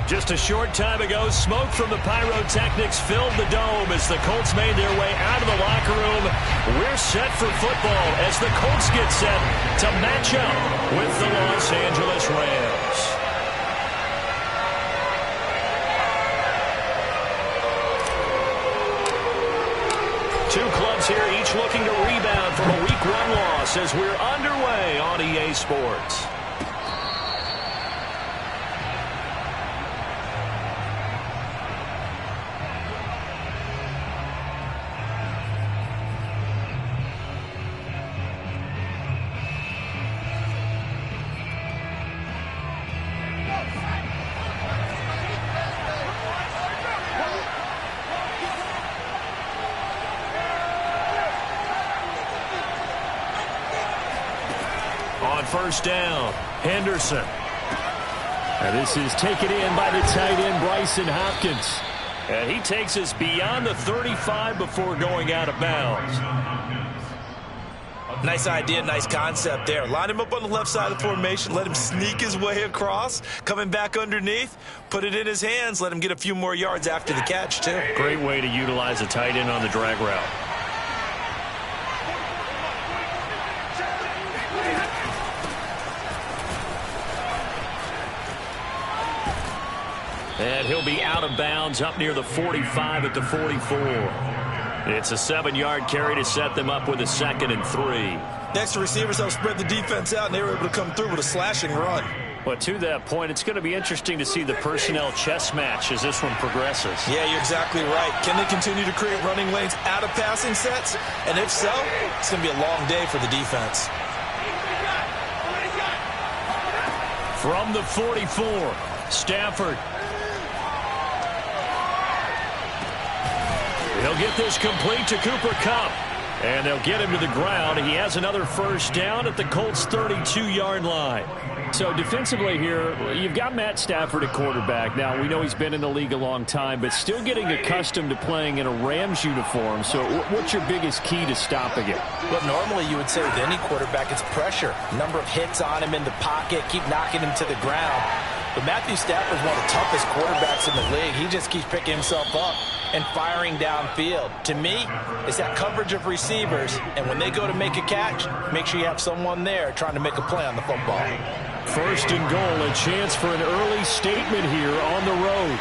Just a short time ago, smoke from the pyrotechnics filled the dome as the Colts made their way out of the locker room. We're set for football as the Colts get set to match up with the Los Angeles Rams. Two clubs here, each looking to rebound from a Week 1 loss as we're underway on EA Sports. First down, Henderson. And this is taken in by the tight end, Bryson Hopkins. And he takes us beyond the 35 before going out of bounds. Nice idea, nice concept there. Line him up on the left side of the formation, let him sneak his way across, coming back underneath, put it in his hands, let him get a few more yards after the catch, too. Great way to utilize a tight end on the drag route. And he'll be out of bounds up near the 45 at the 44. It's a 7-yard carry to set them up with a 2nd and 3. Next, the receivers help spread the defense out, and they were able to come through with a slashing run. But to that point, it's going to be interesting to see the personnel chess match as this one progresses. Yeah, you're exactly right. Can they continue to create running lanes out of passing sets? And if so, it's going to be a long day for the defense. From the 44, Stafford. He'll get this complete to Cooper Kupp. And they'll get him to the ground. He has another first down at the Colts' 32-yard line. So defensively here, you've got Matt Stafford at quarterback. Now, we know he's been in the league a long time, but still getting accustomed to playing in a Rams uniform. So what's your biggest key to stopping it? Well, normally you would say with any quarterback, it's pressure. Number of hits on him in the pocket, keep knocking him to the ground. But Matthew Stafford's one of the toughest quarterbacks in the league. He just keeps picking himself up and firing downfield. To me, it's that coverage of receivers, and when they go to make a catch, make sure you have someone there trying to make a play on the football. First and goal, a chance for an early statement here on the road.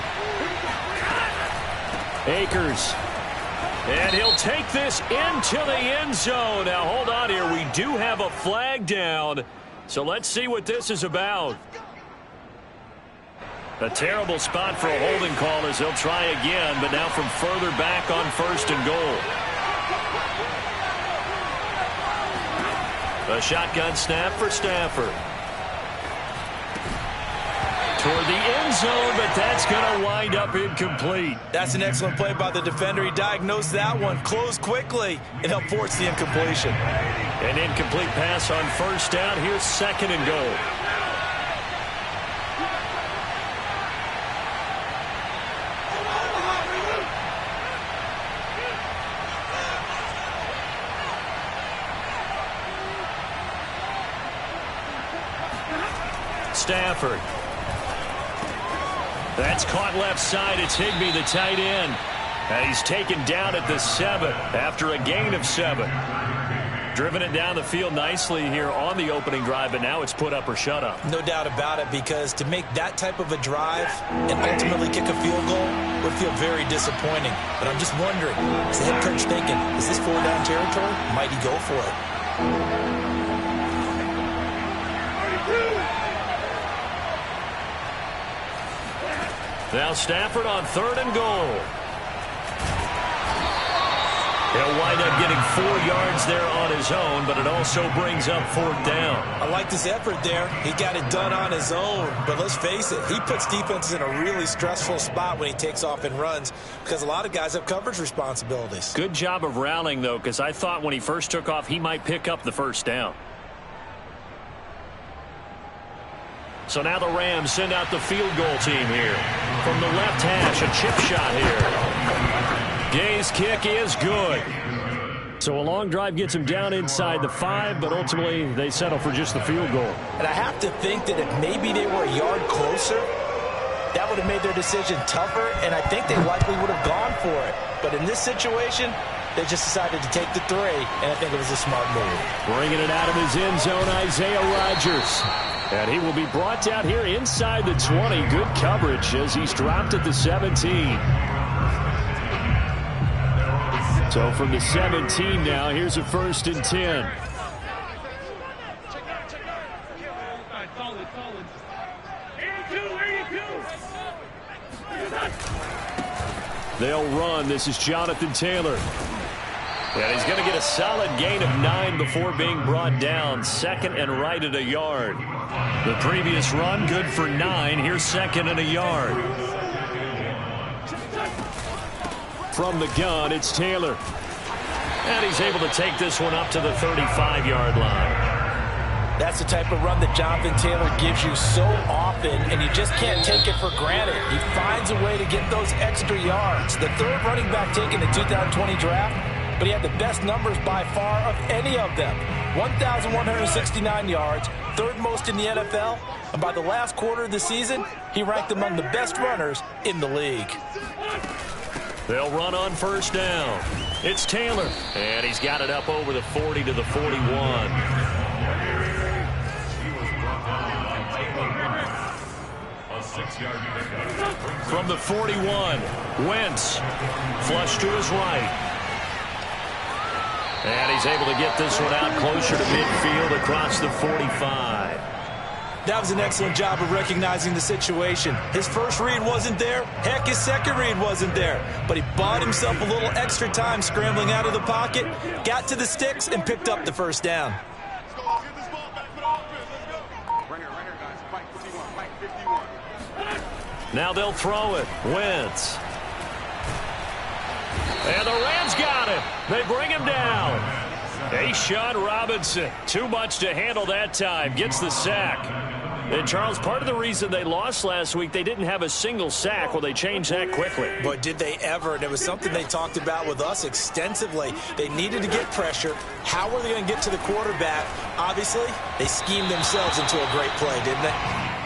Akers. And he'll take this into the end zone. Now, hold on here. We do have a flag down, so let's see what this is about. A terrible spot for a holding call as they'll try again, but now from further back on first and goal. A shotgun snap for Stafford. Toward the end zone, but that's going to wind up incomplete. That's an excellent play by the defender. He diagnosed that one, closed quickly, and helped force the incompletion. An incomplete pass on first down. Here's 2nd and goal. Stafford. That's caught left side. It's Higbee, the tight end. And he's taken down at the 7 after a gain of 7. Driven it down the field nicely here on the opening drive, but now it's put up or shut up. No doubt about it, because to make that type of a drive and ultimately kick a field goal would feel very disappointing. But I'm just wondering, is the head coach thinking, is this 4-down territory? Might he go for it? Now Stafford on 3rd and goal. He'll wind up getting 4 yards there on his own, but it also brings up 4th down. I like this effort there. He got it done on his own, but let's face it, he puts defenses in a really stressful spot when he takes off and runs because a lot of guys have coverage responsibilities. Good job of rallying, though, because I thought when he first took off, he might pick up the first down. So now the Rams send out the field goal team here. From the left hash, a chip shot here. Gay's kick is good. So a long drive gets him down inside the 5, but ultimately they settle for just the field goal. And I have to think that if maybe they were a yard closer, that would have made their decision tougher, and I think they likely would have gone for it. But in this situation, they just decided to take the 3, and I think it was a smart move. Bringing it out of his end zone, Isaiah Rodgers. And he will be brought down here inside the 20. Good coverage as he's dropped at the 17. So from the 17 now, here's a 1st and 10. They'll run. This is Jonathan Taylor. And he's going to get a solid gain of 9 before being brought down. 2nd and right at a yard. The previous run, good for 9. Here's 2nd and a yard. From the gun, it's Taylor. And he's able to take this one up to the 35-yard line. That's the type of run that Jonathan Taylor gives you so often, and you just can't take it for granted. He finds a way to get those extra yards. The 3rd running back taken in the 2020 draft, but he had the best numbers by far of any of them. 1,169 yards, 3rd most in the NFL, and by the last quarter of the season, he ranked among the best runners in the league. They'll run on 1st down. It's Taylor, and he's got it up over the 40 to the 41. From the 41, Wentz, flush to his right. And he's able to get this one out closer to midfield across the 45. That was an excellent job of recognizing the situation. His first read wasn't there. Heck, his second read wasn't there. But he bought himself a little extra time scrambling out of the pocket, got to the sticks, and picked up the 1st down. Now they'll throw it. Wentz. And the Rams got him. They bring him down. A'Shawn Robinson, too much to handle that time, gets the sack. And, Charles, part of the reason they lost last week, they didn't have a single sack. Well, they changed that quickly. But did they ever? And it was something they talked about with us extensively. They needed to get pressure. How were they going to get to the quarterback? Obviously, they schemed themselves into a great play, didn't they?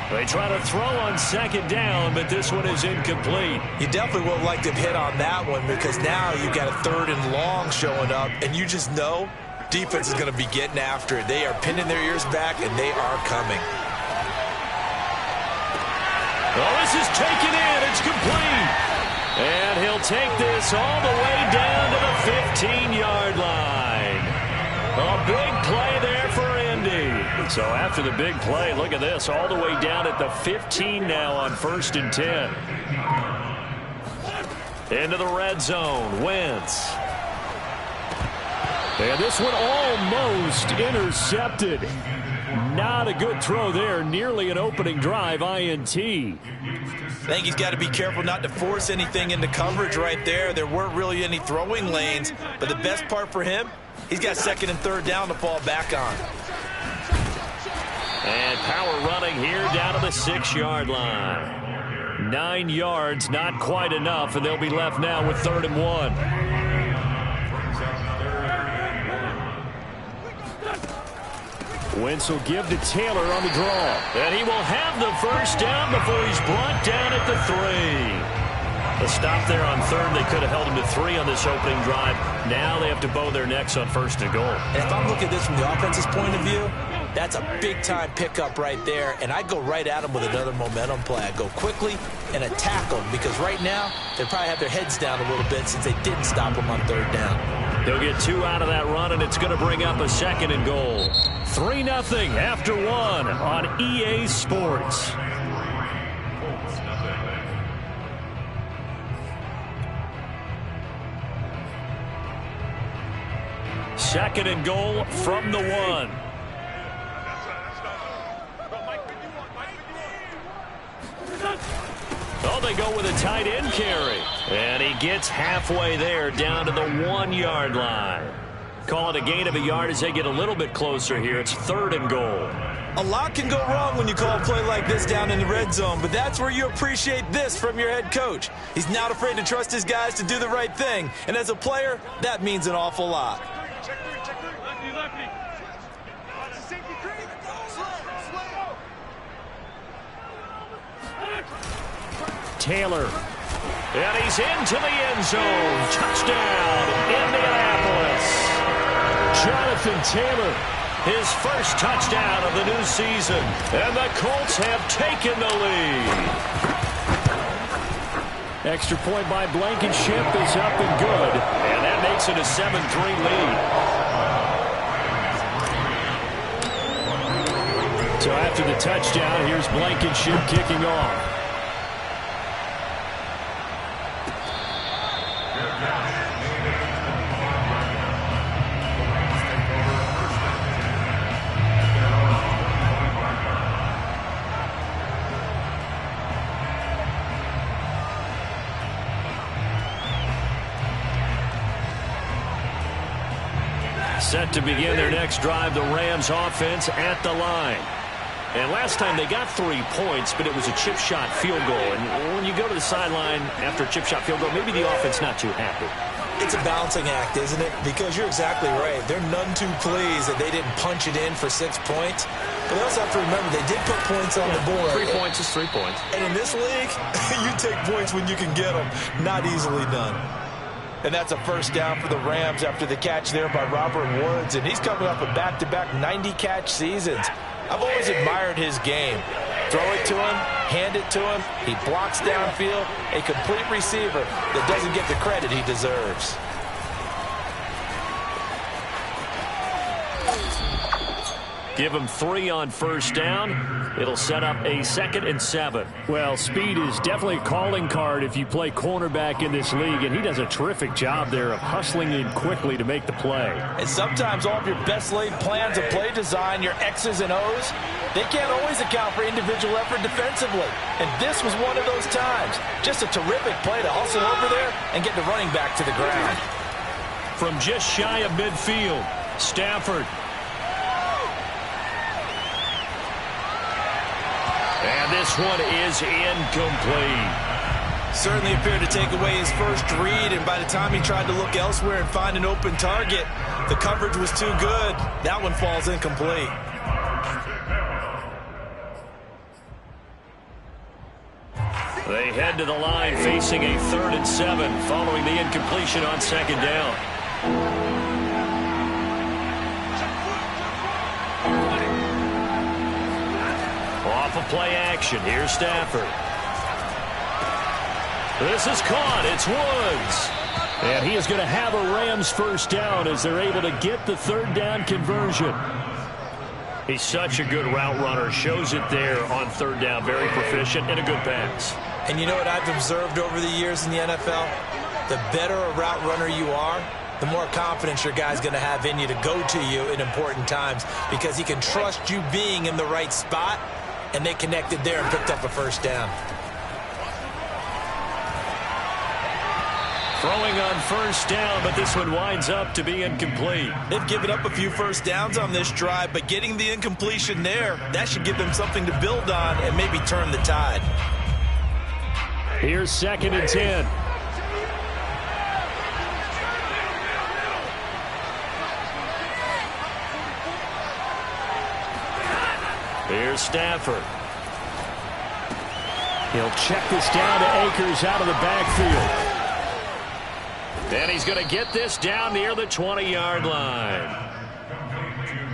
They try to throw on 2nd down, but this one is incomplete. You definitely would have liked to hit on that one because now you've got a 3rd and long showing up, and you just know defense is going to be getting after it. They are pinning their ears back, and they are coming. Oh, this is taken in. It's complete. And he'll take this all the way down to the 15-yard line. A big play there for Indy. So after the big play, look at this, all the way down at the 15 now on 1st and 10. Into the red zone, Wentz. And this one almost intercepted. Not a good throw there, nearly an opening drive INT. I think he's got to be careful not to force anything into coverage right there. There weren't really any throwing lanes, but the best part for him, he's got 2nd and 3rd down to fall back on. And power running here down to the 6-yard line. 9 yards, not quite enough, and they'll be left now with 3rd and 1. Wentz will give to Taylor on the draw. And he will have the 1st down before he's brought down at the 3. A stop there on 3rd. They could have held him to 3 on this opening drive. Now they have to bow their necks on 1st and goal. And if I'm looking at this from the offense's point of view, that's a big-time pickup right there, and I'd go right at him with another momentum play. I'd go quickly and attack them because right now they probably have their heads down a little bit since they didn't stop them on 3rd down. They'll get 2 out of that run, and it's going to bring up a 2nd and goal. 3-0 after 1 on EA Sports. Second and goal from the 1. Oh, they go with a tight end carry. And he gets halfway there down to the 1-yard line. Call it a gain of a yard as they get a little bit closer here. It's 3rd and goal. A lot can go wrong when you call a play like this down in the red zone, but that's where you appreciate this from your head coach. He's not afraid to trust his guys to do the right thing, and as a player, that means an awful lot. Taylor. And he's into the end zone. Touchdown, Indianapolis. Jonathan Taylor, his first touchdown of the new season. And the Colts have taken the lead. Extra point by Blankenship is up and good. And that makes it a 7-3 lead. So after the touchdown, here's Blankenship kicking off. Set to begin their next drive, the Rams offense at the line. And last time they got 3 points, but it was a chip shot field goal. And when you go to the sideline after a chip shot field goal, maybe the offense not too happy. It's a balancing act, isn't it? Because you're exactly right. They're none too pleased that they didn't punch it in for 6 points. But they also have to remember they did put points on the board. 3 points is 3 points. And in this league, you take points when you can get them. Not easily done. And that's a first down for the Rams after the catch there by Robert Woods. And he's coming off a back-to-back 90-catch seasons. I've always admired his game. Throw it to him, hand it to him. He blocks downfield. A complete receiver that doesn't get the credit he deserves. Give him 3 on first down. It'll set up a 2nd and 7. Well, speed is definitely a calling card if you play cornerback in this league, and he does a terrific job there of hustling in quickly to make the play. And sometimes all of your best laid plans of play design, your X's and O's, they can't always account for individual effort defensively. And this was one of those times. Just a terrific play to hustle over there and get the running back to the ground. From just shy of midfield, Stafford. And this one is incomplete. Certainly appeared to take away his first read, and by the time he tried to look elsewhere and find an open target, the coverage was too good. That one falls incomplete. They head to the line facing a 3rd and 7 following the incompletion on 2nd down. Off of play action. Here's Stafford. This is caught. It's Woods. And he is going to have a Rams first down as they're able to get the 3rd down conversion. He's such a good route runner. Shows it there on 3rd down. Very proficient and a good pass. And you know what I've observed over the years in the NFL? The better a route runner you are, the more confidence your guy's going to have in you to go to you in important times because he can trust you being in the right spot, and they connected there and picked up a first down. Throwing on first down, but this one winds up to be incomplete. They've given up a few first downs on this drive, but getting the incompletion there, that should give them something to build on and maybe turn the tide. Here's 2nd and 10. Here's Stafford. He'll check this down to Akers out of the backfield. And he's going to get this down near the 20-yard line.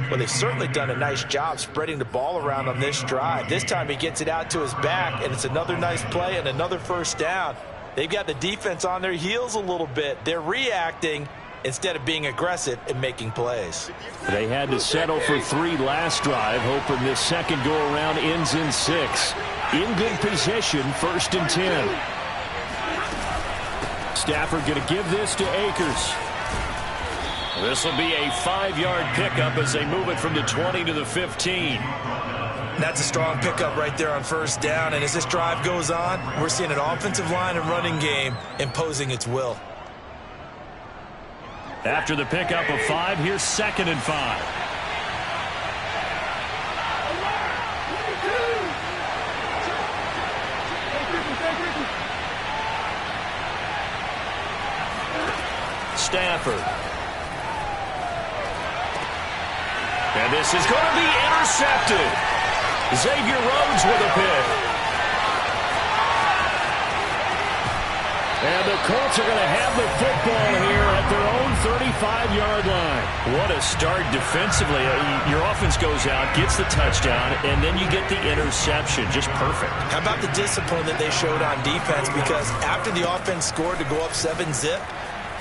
Well, they've certainly done a nice job spreading the ball around on this drive. This time he gets it out to his back, and it's another nice play and another first down. They've got the defense on their heels a little bit. They're reacting instead of being aggressive and making plays. They had to settle for 3 last drive, hoping this second go-around ends in 6. In good position, 1st and 10. Stafford going to give this to Akers. This will be a 5-yard pickup as they move it from the 20 to the 15. That's a strong pickup right there on first down, and as this drive goes on, we're seeing an offensive line and running game imposing its will. After the pickup of 5, here's 2nd and 5. Stafford. And this is going to be intercepted. Xavier Rhodes with a pick. And the Colts are going to have the football here at their own 35-yard line. What a start defensively. Your offense goes out, gets the touchdown, and then you get the interception. Just perfect. How about the discipline that they showed on defense? Because after the offense scored to go up 7-zip,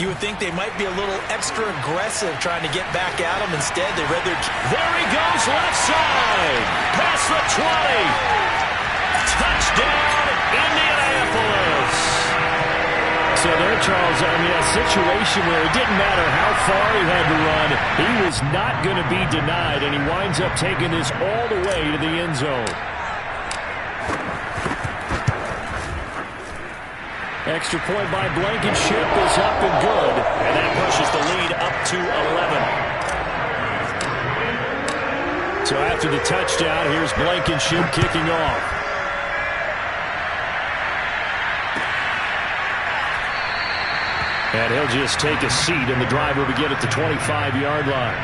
you would think they might be a little extra aggressive trying to get back at them. Instead, they read their... There he goes, left side. Past the 20. Touchdown, Indianapolis. So there, Charles, I mean, a situation where it didn't matter how far he had to run, he was not going to be denied, and he winds up taking this all the way to the end zone. Extra point by Blankenship is up and good, and that pushes the lead up to 11. So after the touchdown, here's Blankenship kicking off. And he'll just take a seat, and the drive will begin at the 25-yard line.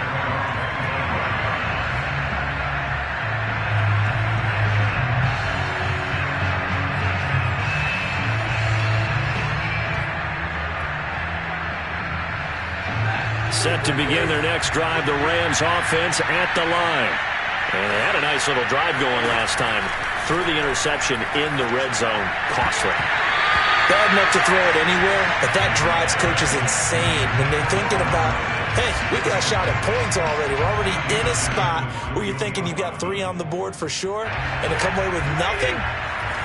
Set to begin their next drive, the Rams offense at the line. And they had a nice little drive going last time. Threw the interception in the red zone. Costly. Bad enough to throw it anywhere, but that drives coaches insane when they're thinking about, hey, we got a shot at points already. We're already in a spot where you're thinking you've got 3 on the board for sure, and to come away with nothing,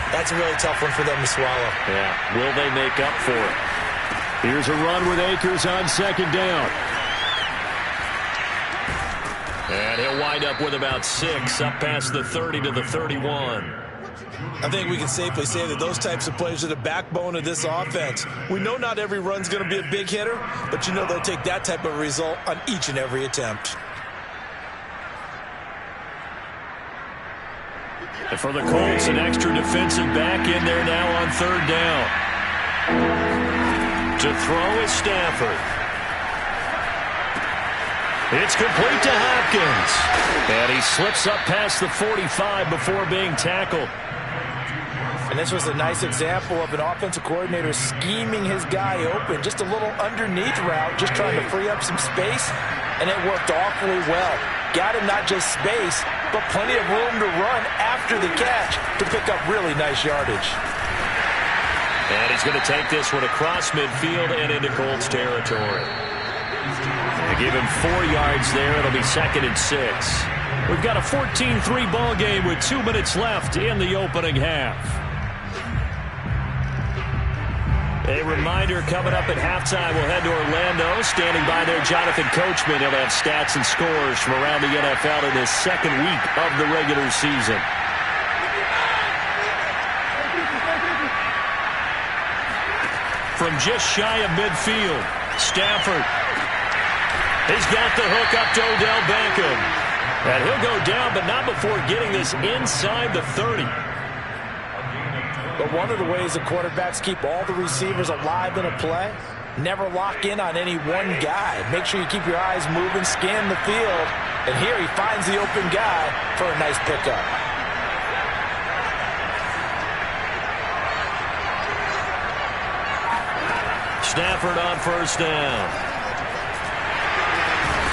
that's a really tough one for them to swallow. Yeah, will they make up for it? Here's a run with Akers on second down. And he'll wind up with about 6, up past the 30 to the 31. I think we can safely say that those types of plays are the backbone of this offense. We know not every run's going to be a big hitter, but you know they'll take that type of result on each and every attempt. And for the Colts, an extra defensive back in there now on third down. To throw is Stafford. It's complete to Hopkins. And he slips up past the 45 before being tackled. And this was a nice example of an offensive coordinator scheming his guy open. Just a little underneath route, just trying to free up some space. And it worked awfully well. Got him not just space, but plenty of room to run after the catch to pick up really nice yardage. And he's going to take this one across midfield and into Colts territory. They give him 4 yards there. It'll be 2nd and 6. We've got a 14-3 ball game with 2 minutes left in the opening half. A reminder coming up at halftime, we'll head to Orlando. Standing by there, Jonathan Coachman. He'll have stats and scores from around the NFL in his 2nd week of the regular season. From just shy of midfield, Stafford. He's got the hook up to Odell Beckham. And he'll go down, but not before getting this inside the 30. But one of the ways the quarterbacks keep all the receivers alive in a play, never lock in on any one guy. Make sure you keep your eyes moving, scan the field. And here he finds the open guy for a nice pickup. Stafford on first down.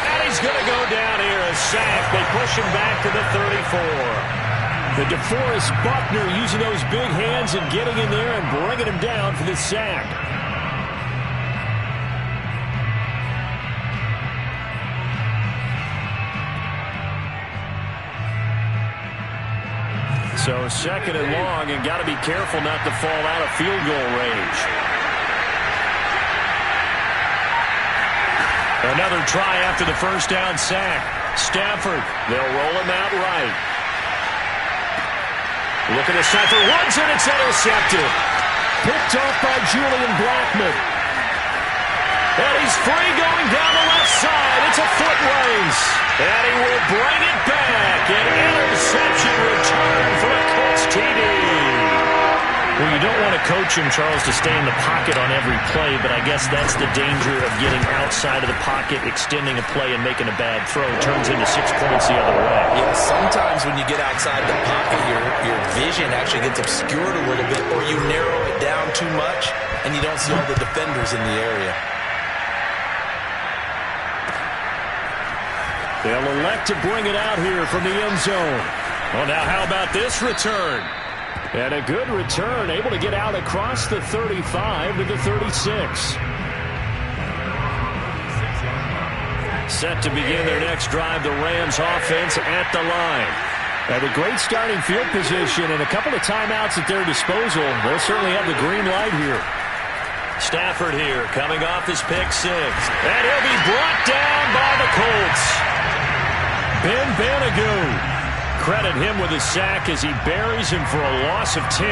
And he's going to go down here, a sack. They push him back to the 34. The DeForest Buckner using those big hands and getting in there and bringing him down for the sack. So 2nd and long, and got to be careful not to fall out of field goal range. Another try after the first down sack. Stafford, they'll roll him out right. Looking to center once, and it's intercepted. Picked off by Julian Blackmon. And he's free going down the left side. It's a foot race. And he will bring it back. An interception return for a Colts TD. Well, you don't want to coach him, Charles, to stay in the pocket on every play, but I guess that's the danger of getting outside of the pocket, extending a play, and making a bad throw. It turns into 6 points the other way. Yeah, sometimes when you get outside the pocket, your vision actually gets obscured a little bit, or you narrow it down too much. and you don't see all the defenders in the area. They'll elect to bring it out here from the end zone. Well, now how about this return? And a good return, able to get out across the 35 to the 36. Set to begin their next drive, the Rams offense at the line. At a great starting field position and a couple of timeouts at their disposal. They'll certainly have the green light here. Stafford here, coming off his pick six. And he'll be brought down by the Colts. Ben Banagoo. Credit him with a sack as he buries him for a loss of 10.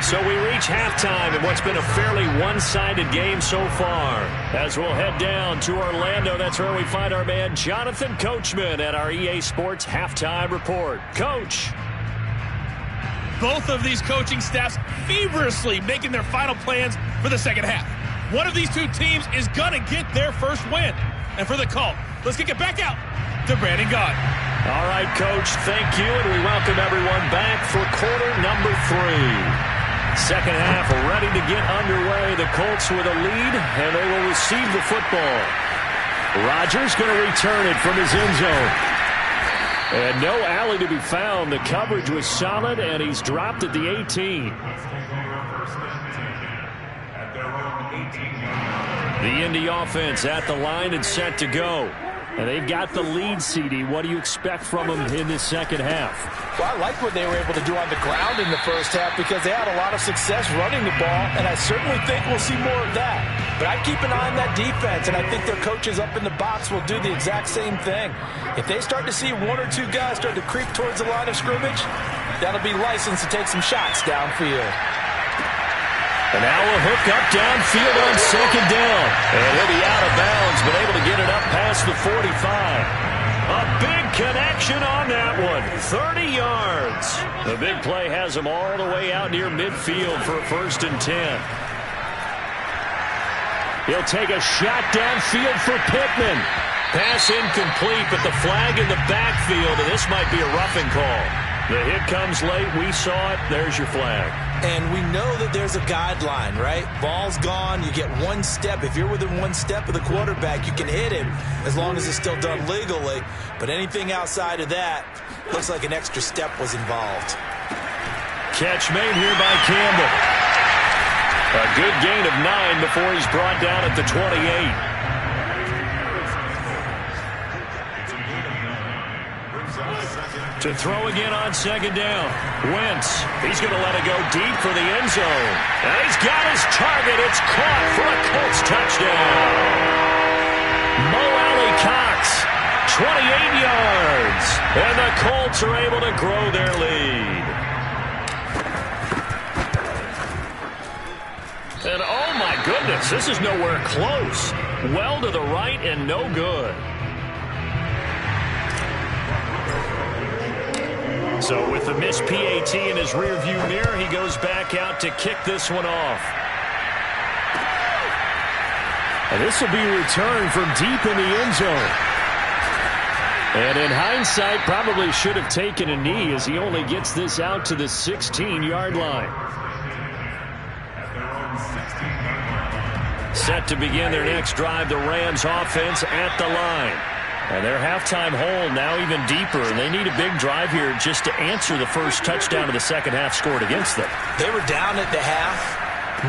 So we reach halftime in what's been a fairly one-sided game so far. As we'll head down to Orlando, that's where we find our man Jonathan Coachman at our EA Sports Halftime Report. Coach. Both of these coaching staffs feverishly making their final plans for the second half. One of these two teams is going to get their first win. And for the call, let's kick it back out to Brandon Gaudin. All right, Coach, thank you, and we welcome everyone back for quarter number 3. Second half ready to get underway. The Colts with a lead, and they will receive the football. Rodgers going to return it from his end zone. And no alley to be found. The coverage was solid, and he's dropped at the 18. The Indy offense at the line and set to go. And they've got the lead, CD. What do you expect from them in this second half? Well, I like what they were able to do on the ground in the first half because they had a lot of success running the ball, and I certainly think we'll see more of that. But I keep an eye on that defense, and I think their coaches up in the box will do the exact same thing. If they start to see one or two guys start to creep towards the line of scrimmage, that'll be licensed to take some shots downfield. And now a hook up downfield on second down. And he'll be out of bounds, but able to get it up past the 45. A big connection on that one. 30 yards. The big play has him all the way out near midfield for a 1st and 10. He'll take a shot downfield for Pittman. Pass incomplete, but the flag in the backfield, and this might be a roughing call. The hit comes late. We saw it. There's your flag. And we know that there's a guideline, right? Ball's gone. You get one step. If you're within one step of the quarterback, you can hit him as long as it's still done legally. But anything outside of that, looks like an extra step was involved. Catch made here by Campbell. A good gain of 9 before he's brought down at the 28. To throw again on second down. Wentz. He's going to let it go deep for the end zone. And he's got his target. It's caught for a Colts touchdown. Mo Alley Cox, 28 yards. And the Colts are able to grow their lead. And oh my goodness, this is nowhere close. Well to the right and no good. So with the missed PAT in his rearview mirror, he goes back out to kick this one off. And this will be returned from deep in the end zone. And in hindsight, probably should have taken a knee as he only gets this out to the 16-yard line. Set to begin their next drive, the Rams offense at the line. And their halftime hole now even deeper, and they need a big drive here just to answer the first touchdown of the second half scored against them. They were down at the half.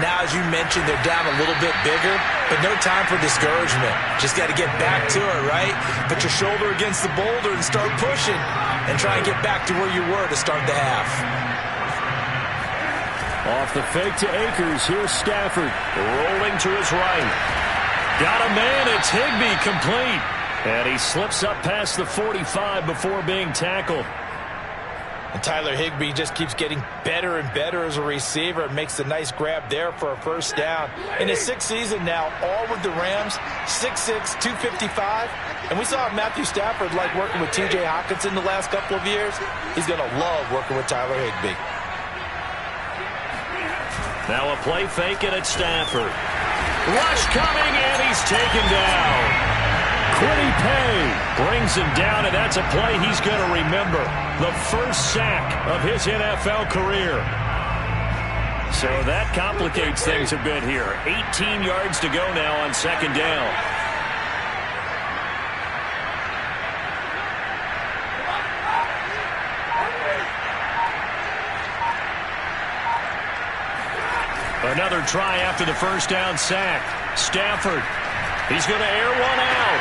Now, as you mentioned, they're down a little bit bigger, but no time for discouragement. Just got to get back to it, right? Put your shoulder against the boulder and start pushing and try and get back to where you were to start the half. Off the fake to Akers, here's Stafford, rolling to his right. Got a man, it's Higbee, complete. And he slips up past the 45 before being tackled. And Tyler Higbee just keeps getting better and better as a receiver. Makes a nice grab there for a first down. In his 6th season now, all with the Rams, 6'6", 255. And we saw Matthew Stafford like working with T.J. Hockenson the last couple of years. He's going to love working with Tyler Higbee. Now a play fake and it's Stafford. Rush coming and he's taken down. Quiddy Pay brings him down, and that's a play he's going to remember. The first sack of his NFL career. So that complicates things a bit here. 18 yards to go now on second down. Another try after the first down sack. Stafford, he's going to air one out.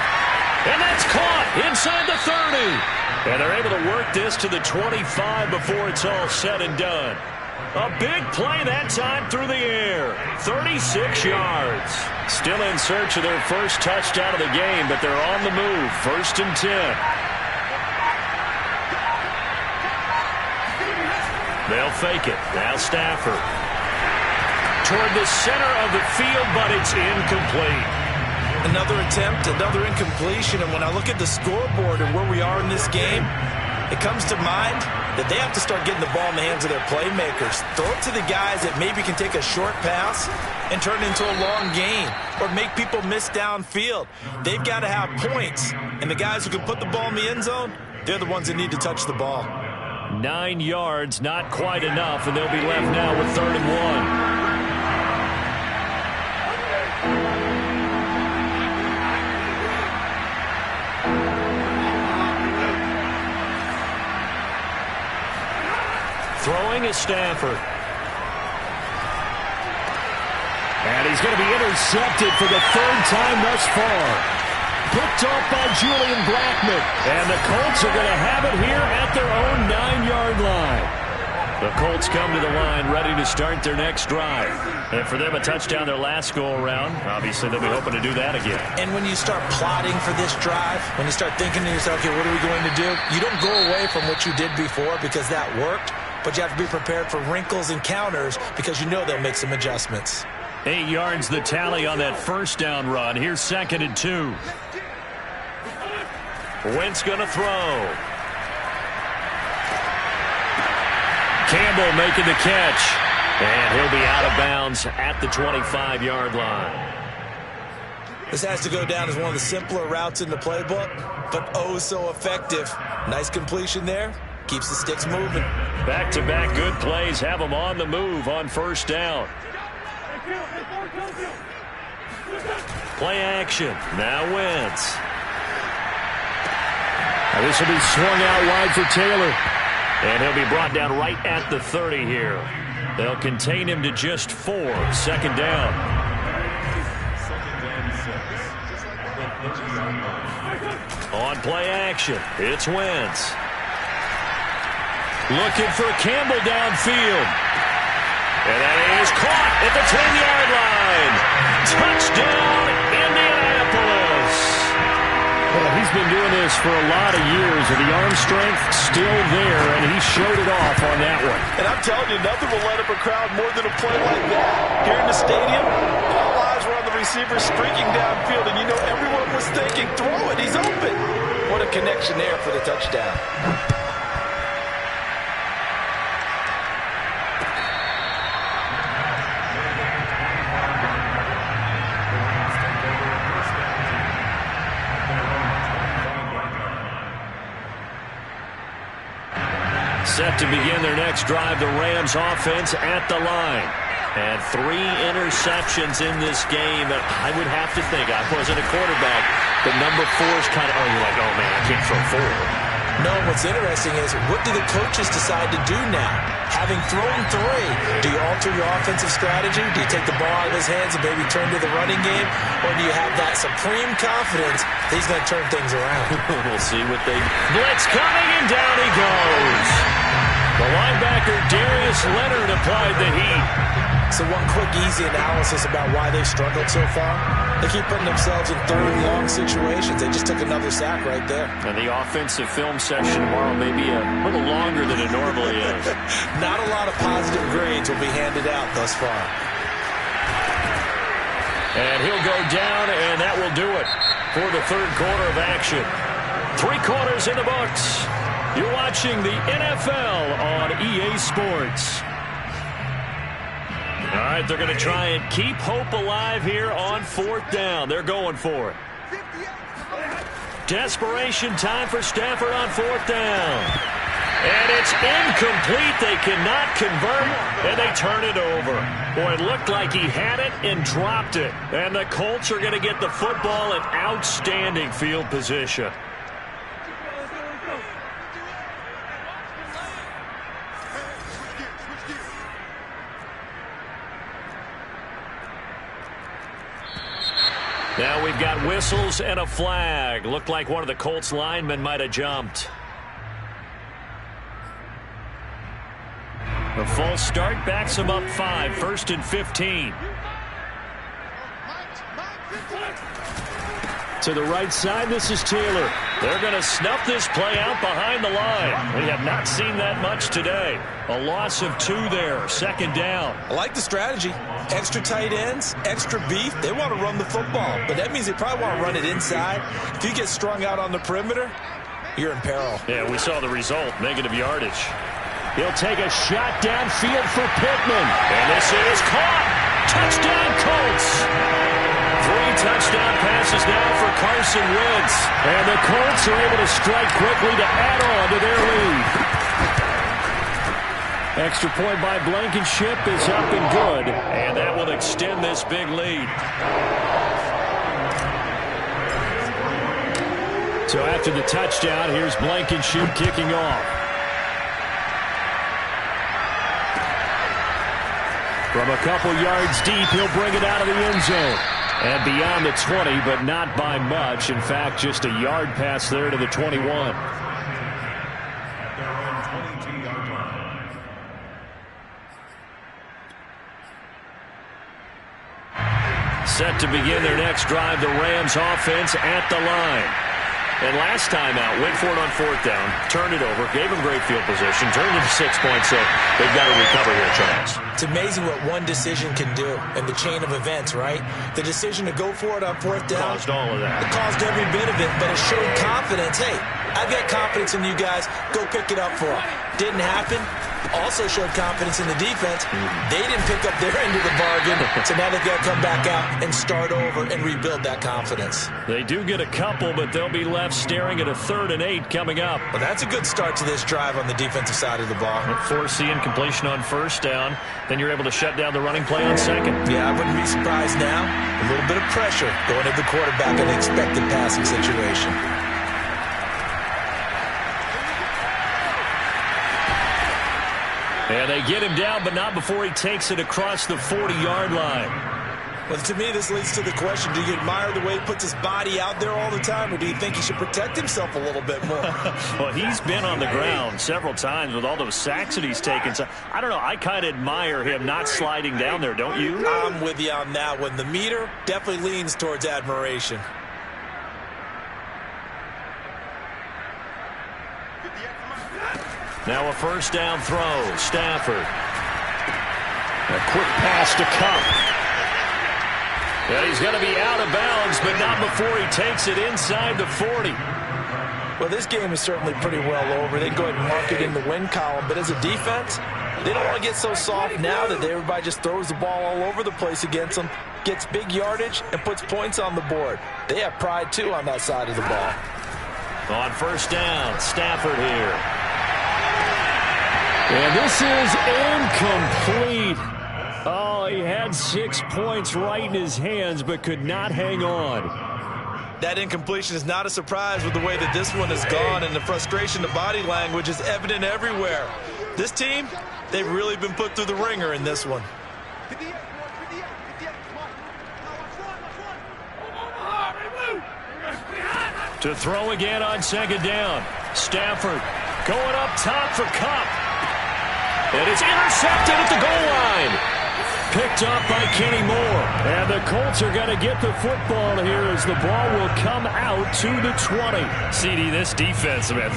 And that's caught inside the 30. And they're able to work this to the 25 before it's all said and done. A big play that time through the air. 36 yards. Still in search of their first touchdown of the game, but they're on the move. 1st and 10. They'll fake it. Now Stafford. Toward the center of the field, but it's incomplete. Another attempt, another incompletion, and when I look at the scoreboard and where we are in this game, it comes to mind that they have to start getting the ball in the hands of their playmakers. Throw it to the guys that maybe can take a short pass and turn it into a long gain or make people miss downfield. They've got to have points, and the guys who can put the ball in the end zone, they're the ones that need to touch the ball. 9 yards, not quite enough, and they'll be left now with 3rd and 1. Throwing is Stafford. And he's going to be intercepted for the 3rd time thus far. Picked off by Julian Blackmon. And the Colts are going to have it here at their own 9-yard line. The Colts come to the line ready to start their next drive. And for them, a touchdown their last go-around. Obviously, they'll be hoping to do that again. And when you start plotting for this drive, when you start thinking to yourself, okay, what are we going to do? You don't go away from what you did before because that worked. But you have to be prepared for wrinkles and counters because you know they'll make some adjustments. 8 yards the tally on that first down run. Here's 2nd and 2. Wentz going to throw. Campbell making the catch. And he'll be out of bounds at the 25-yard line. This has to go down as one of the simpler routes in the playbook, but oh so effective. Nice completion there. Keeps the sticks moving. Back-to-back good plays have them on the move on first down. Play action. Now Wentz. Now this will be swung out wide for Taylor. And he'll be brought down right at the 30 here. They'll contain him to just 4. 2nd down. On play action, it's Wentz. Looking for Campbell downfield. And that is caught at the 10-yard line. Touchdown, Indianapolis. Well, he's been doing this for a lot of years, and the arm strength still there, and he showed it off on that one. And I'm telling you, nothing will light up a crowd more than a play like that. Here in the stadium, all eyes were on the receiver streaking downfield, and you know everyone was thinking, throw it, he's open. What a connection there for the touchdown. Set to begin their next drive, the Rams offense at the line. And 3 interceptions in this game. I would have to think, I wasn't a quarterback, but number 4 is kind of, you're like, oh man, I can't throw 4. No, what's interesting is, what do the coaches decide to do now? Having thrown 3, do you alter your offensive strategy? Do you take the ball out of his hands and maybe turn to the running game? Or do you have that supreme confidence that he's going to turn things around? We'll see what they... Blitz coming, and down he goes. The linebacker, Darius Leonard, applied the heat. So one quick, easy analysis about why they've struggled so far. They keep putting themselves in 3rd and long situations. They just took another sack right there. And the offensive film session tomorrow may be a little longer than it normally is. Not a lot of positive grades will be handed out thus far. And he'll go down, and that will do it for the 3rd quarter of action. 3 quarters in the books. You're watching the NFL on EA Sports. All right, they're going to try and keep hope alive here on 4th down. They're going for it. Desperation time for Stafford on 4th down. And it's incomplete. They cannot convert, and they turn it over. Boy, it looked like he had it and dropped it. And the Colts are going to get the football in outstanding field position. Now we've got whistles and a flag. Looked like one of the Colts linemen might have jumped. The false start backs him up 5, 1st and 15. To the right side, this is Taylor. They're going to snuff this play out behind the line. We have not seen that much today. A loss of 2 there, 2nd down. I like the strategy. Extra tight ends, extra beef. They want to run the football, but that means they probably want to run it inside. If you get strung out on the perimeter, you're in peril. Yeah, we saw the result, negative yardage. He'll take a shot downfield for Pittman. And this is caught. Touchdown, Colts. 3 touchdown passes now for Carson Wentz. And the Colts are able to strike quickly to add on to their lead. Extra point by Blankenship is up and good. And that will extend this big lead. So after the touchdown, here's Blankenship kicking off. From a couple yards deep, he'll bring it out of the end zone. And beyond the 20, but not by much. In fact, just a yard pass there to the 21. Set to begin their next drive, the Rams offense at the line. And last time out, went for it on 4th down, turned it over, gave them great field position, turned it to 6 points, so they've got to recover here, Charles. It's amazing what one decision can do in the chain of events, right? The decision to go for it on 4th down. Caused all of that. It caused every bit of it, but it showed confidence. Hey, I've got confidence in you guys. Go pick it up for them. Didn't happen. Also showed confidence in the defense. They didn't pick up their end of the bargain, so now they've got to come back out and start over and rebuild that confidence. They do get a couple, but they'll be left staring at a 3rd and 8 coming up. Well, that's a good start to this drive on the defensive side of the ball. Force the incompletion on 1st down, then you're able to shut down the running play on 2nd. Yeah, I wouldn't be surprised now. A little bit of pressure going at the quarterback in an expected passing situation. And they get him down, but not before he takes it across the 40-yard line. Well, to me, this leads to the question, do you admire the way he puts his body out there all the time, or do you think he should protect himself a little bit more? Well, he's been on the ground several times with all those sacks that he's taken. So, I don't know, I kind of admire him not sliding down there, don't you? I'm with you on that one. The meter definitely leans towards admiration. Now a 1st down throw. Stafford. A quick pass to Cup. And he's going to be out of bounds, but not before he takes it inside the 40. Well, this game is certainly pretty well over. They can go ahead and mark it in the win column. But as a defense, they don't want to get so soft now that everybody just throws the ball all over the place against them, gets big yardage, and puts points on the board. They have pride, too, on that side of the ball. On 1st down, Stafford here. And this is incomplete. Oh, he had 6 points right in his hands, but could not hang on. That incompletion is not a surprise with the way that this one has gone, and the frustration, the body language is evident everywhere. This team, they've really been put through the ringer in this one. To throw again on 2nd down. Stafford going up top for Cup. And it's intercepted at the goal line. Picked up by Kenny Moore. And the Colts are going to get the football here as the ball will come out to the 20. CD, this defense, man,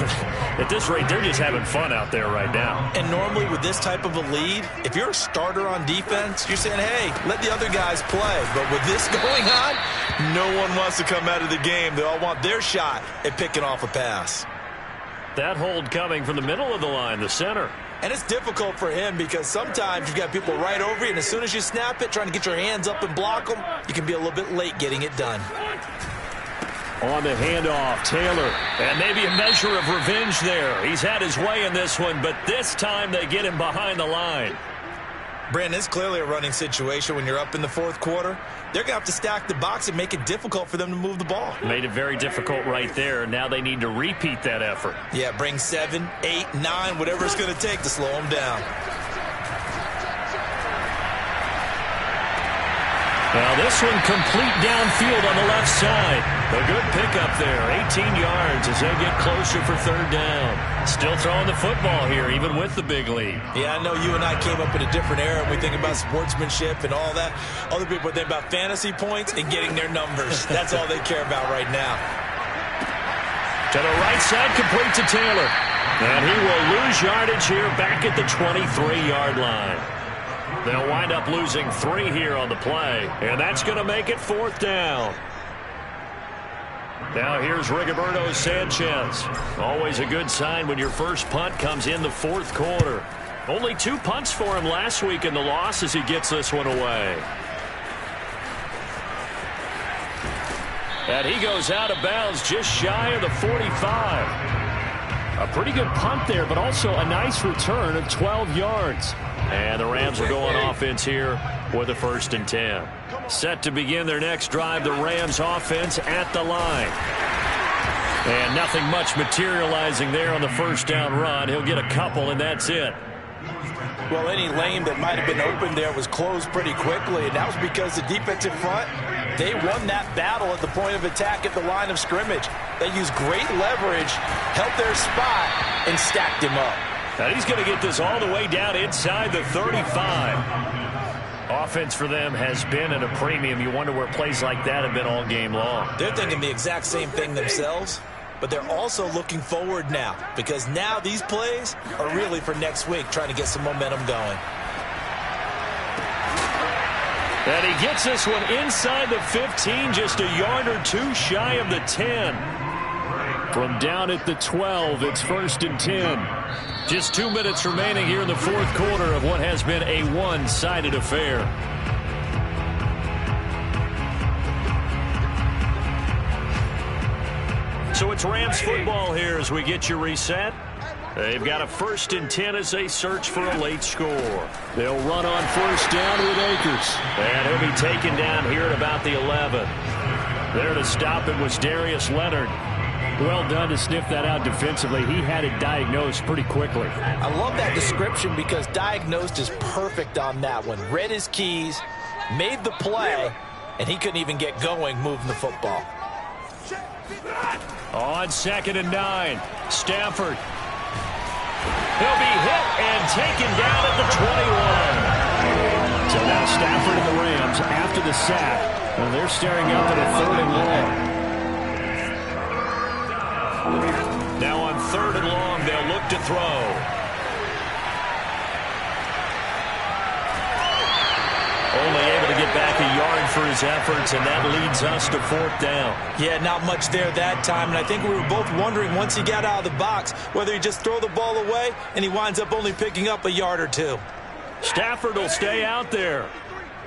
at this rate, they're just having fun out there right now. And normally with this type of a lead, if you're a starter on defense, you're saying, hey, let the other guys play. But with this going on, no one wants to come out of the game. They all want their shot at picking off a pass. That hold coming from the middle of the line, the center. And it's difficult for him because sometimes you've got people right over you, and as soon as you snap it, trying to get your hands up and block them, you can be a little bit late getting it done. On the handoff, Taylor. And maybe a measure of revenge there. He's had his way in this one, but this time they get him behind the line. Brandon, it's clearly a running situation when you're up in the fourth quarter. They're going to have to stack the box and make it difficult for them to move the ball. Made it very difficult right there. Now they need to repeat that effort. Yeah, bring 7, 8, 9, whatever it's going to take to slow them down. Now this one complete downfield on the left side. A good pickup there, 18 yards as they get closer for third down. Still throwing the football here, even with the big lead. Yeah, I know you and I came up in a different era and we think about sportsmanship and all that. Other people think about fantasy points and getting their numbers. That's all they care about right now. To the right side, complete to Taylor. And he will lose yardage here back at the 23-yard line. They'll wind up losing 3 here on the play, and that's going to make it fourth down. Now here's Rigoberto Sanchez. Always a good sign when your first punt comes in the fourth quarter. Only 2 punts for him last week in the loss as he gets this one away. And he goes out of bounds just shy of the 45. A pretty good punt there, but also a nice return of 12 yards. And the Rams will go on offense here with a 1st and 10. Set to begin their next drive, the Rams offense at the line. And nothing much materializing there on the first down run. He'll get a couple, and that's it. Well, any lane that might have been open there was closed pretty quickly, and that was because the defensive front, they won that battle at the point of attack at the line of scrimmage. They used great leverage, held their spot, and stacked him up. Now he's going to get this all the way down inside the 35. Offense for them has been at a premium. You wonder where plays like that have been all game long. They're thinking the exact same thing themselves, but they're also looking forward now because now these plays are really for next week, trying to get some momentum going. And he gets this one inside the 15, just a yard or 2 shy of the 10. From down at the 12, it's 1st and 10. Just 2 minutes remaining here in the fourth quarter of what has been a one-sided affair. So it's Rams football here as we get you reset. They've got a 1st and 10 as they search for a late score. They'll run on 1st down with Akers. And he'll be taken down here at about the 11. There to stop it was Darius Leonard. Well done to sniff that out defensively. He had it diagnosed pretty quickly. I love that description because diagnosed is perfect on that one. Read his keys, made the play, and he couldn't even get going moving the football. On 2nd and 9, Stafford. He'll be hit and taken down at the 21. So now Stafford and the Rams after the sack. And they're staring up at a 3rd and long. Now on 3rd and long, they'll look to throw. Only able to get back a yard for his efforts, and that leads us to 4th down. Yeah, not much there that time, and I think we were both wondering once he got out of the box whether he just throw the ball away, and he winds up only picking up a yard or 2. Stafford will stay out there.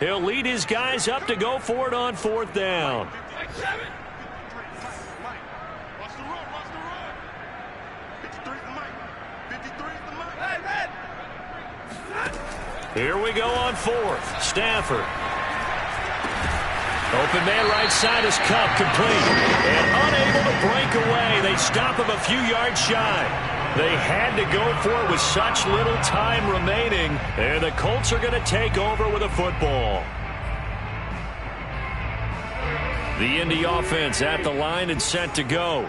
He'll lead his guys up to go for it on 4th down. Here we go on 4th. Stafford. Open man right side is Cup, complete. And unable to break away. They stop him a few yards shy. They had to go for it with such little time remaining. And the Colts are going to take over with a football. The Indy offense at the line and set to go.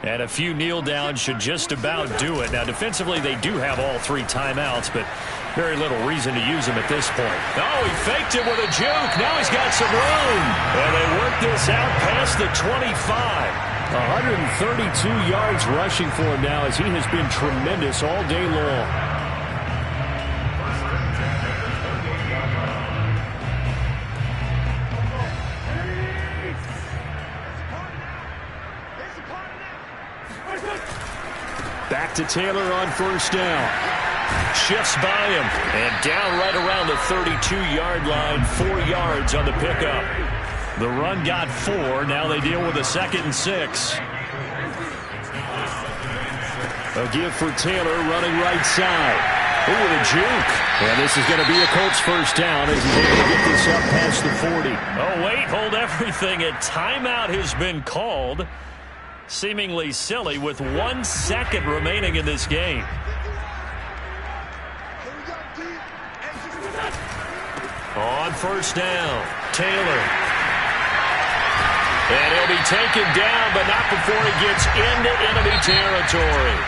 And a few kneel downs should just about do it. Now, defensively, they do have all 3 timeouts, but very little reason to use them at this point. Oh, he faked it with a juke. Now he's got some room. And they work this out past the 25. 132 yards rushing for him now as he has been tremendous all day long. Back to Taylor on 1st down. Shifts by him and down right around the 32-yard line. 4 yards on the pickup. The run got 4. Now they deal with a 2nd and 6. A give for Taylor running right side. Ooh, with a juke. And this is going to be a Colts first down as he's able to get this up past the 40. Oh, wait, hold everything. A timeout has been called. Seemingly silly with 1 second remaining in this game. On first down, Taylor. And he'll be taken down, but not before he gets into enemy territory.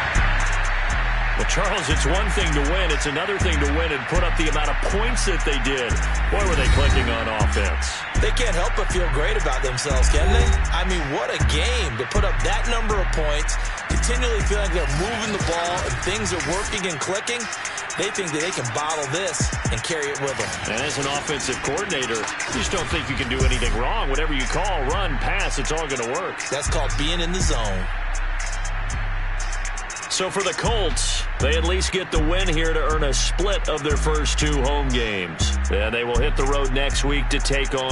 Well, Charles, it's one thing to win. It's another thing to win and put up the amount of points that they did. Boy, were they clicking on offense. They can't help but feel great about themselves, can they? I mean, what a game to put up that number of points, continually feeling like they're moving the ball and things are working and clicking. They think that they can bottle this and carry it with them. And as an offensive coordinator, you just don't think you can do anything wrong. Whatever you call, run, pass, it's all going to work. That's called being in the zone. So for the Colts, they at least get the win here to earn a split of their first 2 home games. And they will hit the road next week to take on